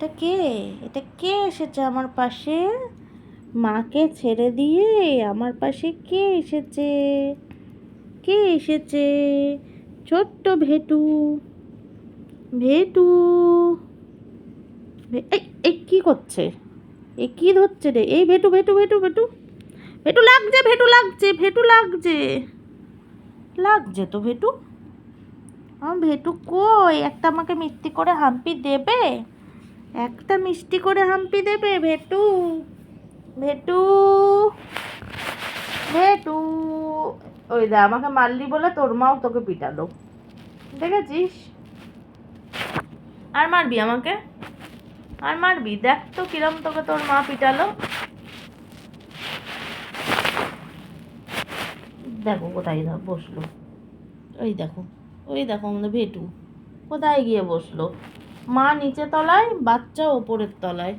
এটা কে? এটা কে এসেছে আমার পাশে? মাকে ছেড়ে দিয়ে আমার পাশে কে এসেছে? কে এসেছে? ছোট্ট ভেটু। ভেটু। এই এই কি করছে? এ কি ধরছে রে? এই ভেটু ভেটু ভেটু ভেটু ভেটু লাগছে, ভেটু লাগছে, ভেটু লাগছে। লাগছে তো ভেটু। আমার ভেটু কই? একটা আমাকে মিষ্টি করে হাম্পি দেবে? একটা মিষ্টি করে হাম্পি দেবে ভেটু? ভেটু। ভেটু। ওই দে, আমাকে মারলি বলে তোর মাও তোকে পিটালো, দেখেছিস? আর মারবি আমাকে? আর মারবি? দেখ তো কিরম তোকে তোর মা পিটালো। দেখো কোথায় বসলো। ওই দেখো, ওই দেখো আমাদের ভেটু কোথায় গিয়ে বসলো। মা নিচে তলায়, বাচ্চা ওপরের তলায়।